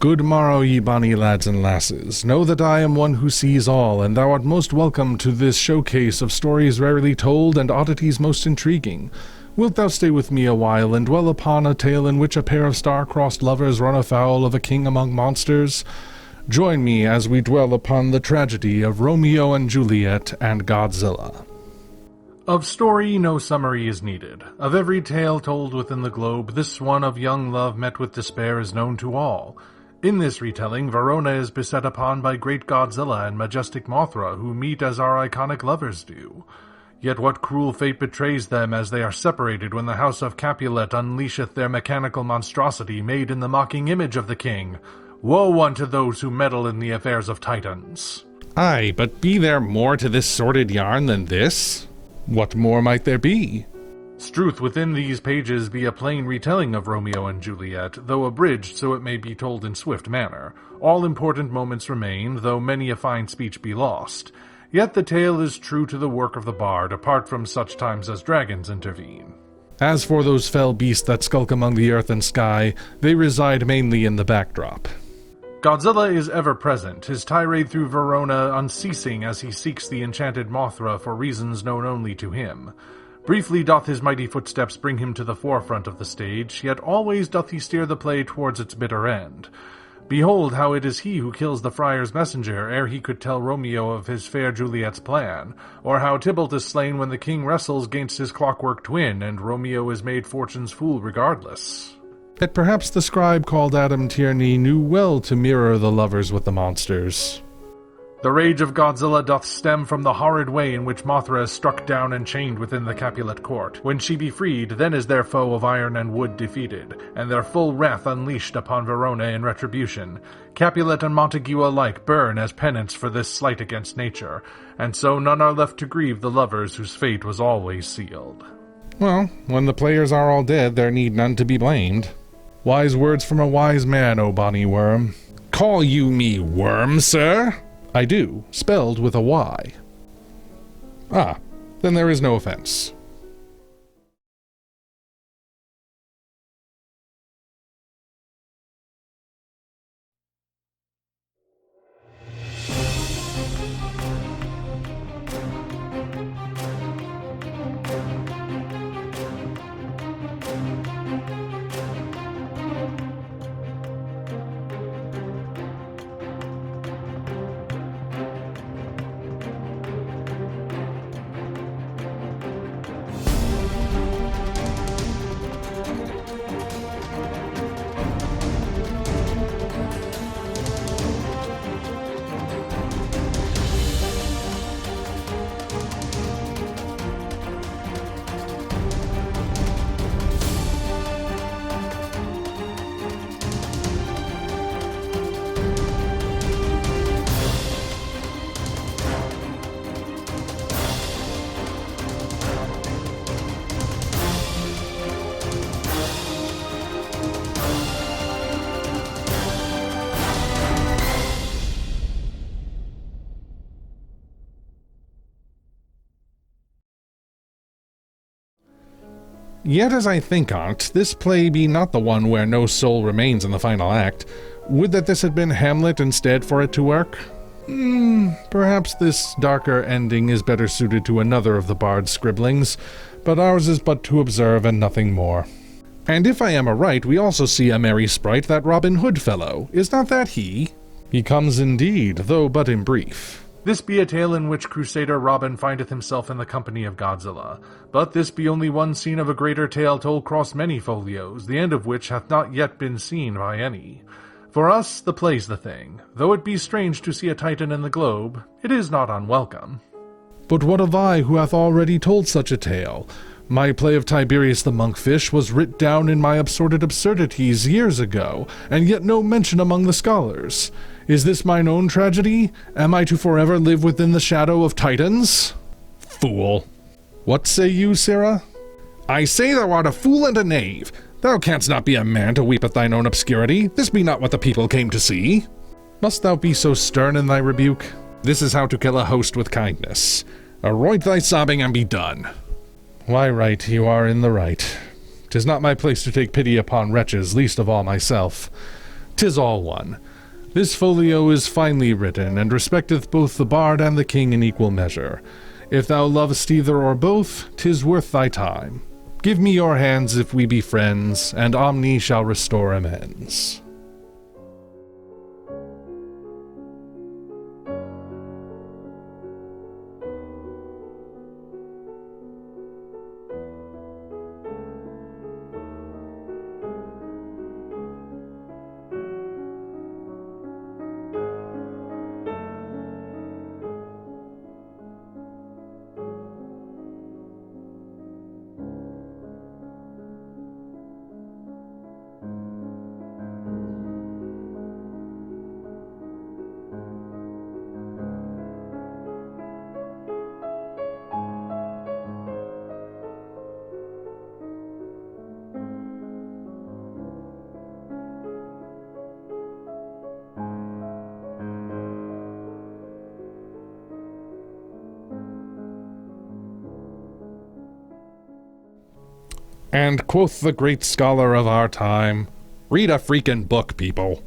Good morrow, ye bonny lads and lasses. Know that I am one who sees all, and thou art most welcome to this showcase of stories rarely told and oddities most intriguing. Wilt thou stay with me a while and dwell upon a tale in which a pair of star-crossed lovers run afoul of a king among monsters? Join me as we dwell upon the tragedy of Romeo and Juliet and Godzilla. Of story, no summary is needed. Of every tale told within the globe, this one of young love met with despair is known to all. In this retelling, Verona is beset upon by great Godzilla and majestic Mothra, who meet as our iconic lovers do. Yet what cruel fate betrays them as they are separated when the house of Capulet unleasheth their mechanical monstrosity made in the mocking image of the king? Woe unto those who meddle in the affairs of Titans. Aye, but be there more to this sordid yarn than this? What more might there be? Struth within these pages be a plain retelling of Romeo and Juliet, though abridged so it may be told in swift manner. All important moments remain, though many a fine speech be lost. Yet the tale is true to the work of the bard, apart from such times as dragons intervene. As for those fell beasts that skulk among the earth and sky, they reside mainly in the backdrop. Godzilla is ever present, his tirade through Verona unceasing as he seeks the enchanted Mothra for reasons known only to him. Briefly doth his mighty footsteps bring him to the forefront of the stage, yet always doth he steer the play towards its bitter end. Behold how it is he who kills the friar's messenger ere he could tell Romeo of his fair Juliet's plan, or how Tybalt is slain when the king wrestles gainst his clockwork twin, and Romeo is made fortune's fool regardless. Yet perhaps the scribe called Adam Tierney knew well to mirror the lovers with the monsters. The rage of Godzilla doth stem from the horrid way in which Mothra is struck down and chained within the Capulet court. When she be freed, then is their foe of iron and wood defeated, and their full wrath unleashed upon Verona in retribution. Capulet and Montague alike burn as penance for this slight against nature, and so none are left to grieve the lovers whose fate was always sealed. Well, when the players are all dead, there need none to be blamed. Wise words from a wise man, O bonny worm. Call you me worm, sir? I do, spelled with a Y. Ah, then there is no offense. Yet as I think on't, this play be not the one where no soul remains in the final act. Would that this had been Hamlet instead for it to work? Perhaps this darker ending is better suited to another of the bard's scribblings, but ours is but to observe and nothing more. And if I am aright, we also see a merry sprite, that Robin Hood fellow. Is not that he? He comes indeed, though but in brief. This be a tale in which Crusader Robin findeth himself in the company of Godzilla. But this be only one scene of a greater tale told cross many folios, the end of which hath not yet been seen by any. For us, the play's the thing. Though it be strange to see a Titan in the globe, it is not unwelcome. But what of I, who hath already told such a tale? My play of Tiberius the Monkfish was writ down in my absorded absurdities years ago, and yet no mention among the scholars. Is this mine own tragedy? Am I to forever live within the shadow of Titans? Fool. What say you, Sarah? I say thou art a fool and a knave. Thou canst not be a man to weep at thine own obscurity. This be not what the people came to see. Must thou be so stern in thy rebuke? This is how to kill a host with kindness. Aroint thy sobbing and be done. Why, right, you are in the right. 'Tis not my place to take pity upon wretches, least of all myself. 'Tis all one. This folio is finely written, and respecteth both the bard and the king in equal measure. If thou lovest either or both, 'tis worth thy time. Give me your hands if we be friends, and Omni shall restore amends. And quoth the great scholar of our time, read a freaking book, people.